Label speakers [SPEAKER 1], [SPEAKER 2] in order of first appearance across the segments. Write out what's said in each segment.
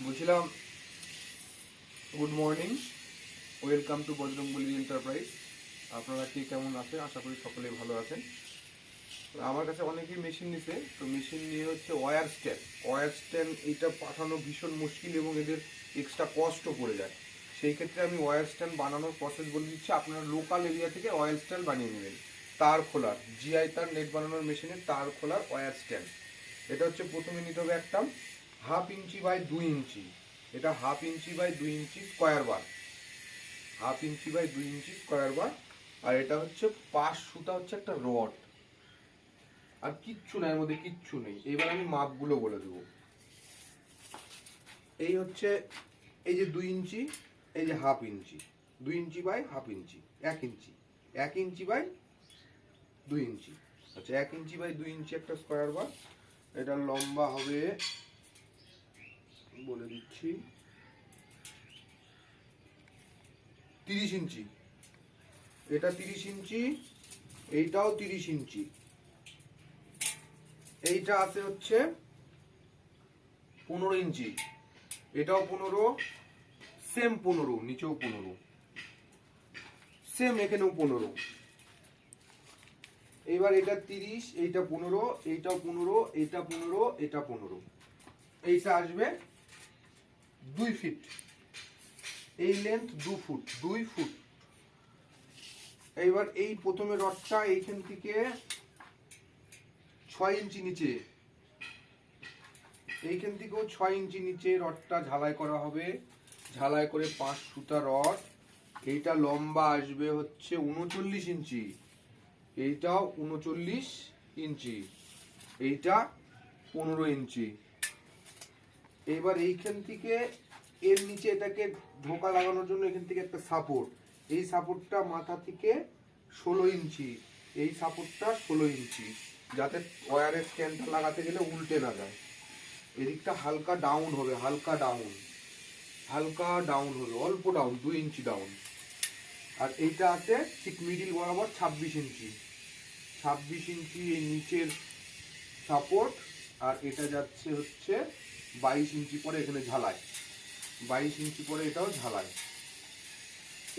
[SPEAKER 1] বলছিলাম good morning, welcome to Bajrangbali enterprise. আপনারা কি কেমন আছেন? আশা করি সকলেই ভালো আছেন। আমার কাছে অনেকেই মেশিন নিছে, তো মেশিন নিয়ে হচ্ছে ওয়্যার স্ট্যান্ড এইটা পাঠানো ভীষণ মুশকিল এবং এদের এক্সট্রা কস্টও পড়ে যায়। সেই ক্ষেত্রে আমি ওয়্যার স্ট্যান্ড বানানোর প্রসেস বলে দিচ্ছি। আপনারা লোকাল এরিয়া থেকে ওয়্যার স্ট্যান্ড বানিয়ে নেবেন। তার খোলার জিআই তার নেট বানানোর মেশিনে তার খোলার ওয়্যার স্ট্যান্ড। এটা হচ্ছে প্রথমে নিতে হবে একটা 1/2 ইঞ্চি বাই 2 ইঞ্চি। এটা 1/2 inch by 2 inch square bar, 1/2 inch by 2 inch square bar. আর এটা হচ্ছে 5 সুতা হচ্ছে একটা রড। আর কিচ্ছু না, এর মধ্যে কিচ্ছু নেই। এবার আমি মাপগুলো বলে দেবো। এই হচ্ছে এই যে 2 ইঞ্চি, এই যে 1/2 ইঞ্চি, 2 inch by 1/2 inch, 1 inch, 1 inch by 2 ইঞ্চি। আচ্ছা, 1 ইঞ্চি বাই 2 ইঞ্চি একটা স্কোয়ার বার। এটা লম্বা হবে বলে দিচ্ছি 30 ইঞ্চি। এটা 30 ইঞ্চি, এইটাও 30 ইঞ্চি। এইটা আছে হচ্ছে 15 ইঞ্চি, এটাও 15, সেম 15, নিচেও 15, সেম এখানেও 15। এবার এটা 30, এইটা 15, এইটাও 15, এটা 15, এটা 15। এইটা আসবে 2 ফিট। এই লেন্থ 2 ফুট, 2 ফুট। এইবার এই প্রথমে রডটা এইখান থেকে 6 ইঞ্চি নিচে, এইখান থেকেও 6 ইঞ্চি নিচে রডটা ঝালাই করা হবে। ঝালাই করে 5 সুতা রড। এইটা লম্বা আসবে হচ্ছে 39 ইঞ্চি, এইটাও 39 ইঞ্চি, এইটা 15 ইঞ্চি। এবার এইখান থেকে এর নিচে এটাকে ঢোকা লাগানোর জন্য এখান থেকে একটা সাপোর্ট, এই সাপোর্টটা মাথা থেকে 16 ইঞ্চি, এই সাপোর্টটা 16 ইঞ্চি, যাতে ওয়্যারের স্ট্যান্ডটা লাগাতে গেলে উল্টে না যায়। এদিকটা হালকা ডাউন হবে, হালকা ডাউন হবে, অল্প ডাউন, 2 ইঞ্চি ডাউন। আর এইটা আছে ঠিক মিডিল বরাবর 26 ইঞ্চি, 26 ইঞ্চি এই নিচের সাপোর্ট। আর এটা যাচ্ছে হচ্ছে 22 ইঞ্চি পরে এখানে ঝালায়, 22 ইঞ্চি পরে এটাও ঝালায়।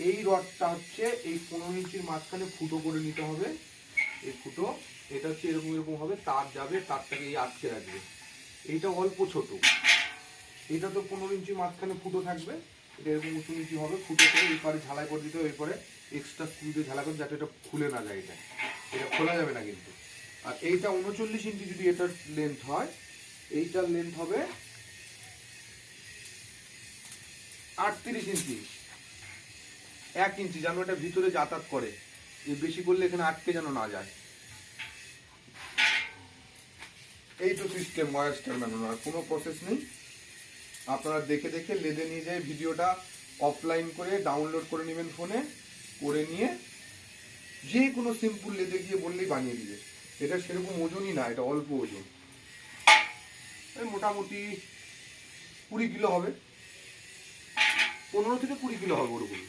[SPEAKER 1] এই রডটা হচ্ছে এই 15 ইঞ্চির মাঝখানে ফুটো করে নিতে হবে। এই ফুটো এটা হচ্ছে এরকম এরকম হবে, তার যাবে, তারটাকে এই আটকে রাখবে। এইটা অল্প ছোট, এটা তো 15 ইঞ্চি মাঝখানে ফুটো থাকবে। এটা এরকম উঁচু নিচু হবে, ফুটো করে এই পারে ঝালাই করে দিতে হবে। এরপরে এক্সট্রা স্ক্রু দিয়ে ঝালাই করে, যাতে এটা খুলে না যায়। এটা খোলা যাবে না কিন্তু। আর এইটা 39 ইঞ্চি যদি এটার লেন্থ হয়, এইটার লেন্থ হবে 38 ইঞ্চি, 1 ইঞ্চি, যেন এটা ভিতরে যাতায়াত করে। এই বেশি করলে এখানে আটকে যেন না যায়। এই তো সিস্টেম ওয়্যার স্ট্যান্ড বানানোর, কোনো প্রসেস নেই। আপনারা দেখে দেখে লেদে নিয়ে যায়, ভিডিওটা অফলাইন করে ডাউনলোড করে নেবেন ফোনে, করে নিয়ে যে কোনো সিম্পল লেদে গিয়ে বললেই বানিয়ে দিবে। এটা সেরকম ওজনই না, এটা অল্প ওজন, মোটামুটি 20 কিলো হবে, 15 থেকে 20 কিলো হবে ওরকম।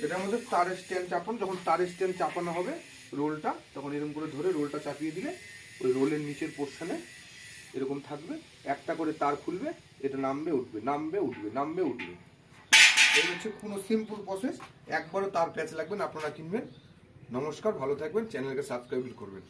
[SPEAKER 1] এটার মধ্যে তারের স্ট্যান্ড চাপানো, যখন তারের স্ট্যান্ড চাপানো হবে রোলটা, তখন এরকম করে ধরে রোলটা চাপিয়ে দিলে ওই রোলের নিচের পোর্শনে এরকম থাকবে, একটা করে তার খুলবে, এটা নামবে উঠবে, নামবে উঠবে, নামবে উঠবে। এই হচ্ছে কোনো সিম্পল প্রসেস। একবারও তার প্যাচ লাগবে না, আপনারা কিনবেন। নমস্কার, ভালো থাকবেন, চ্যানেলকে সাবস্ক্রাইব করবেন।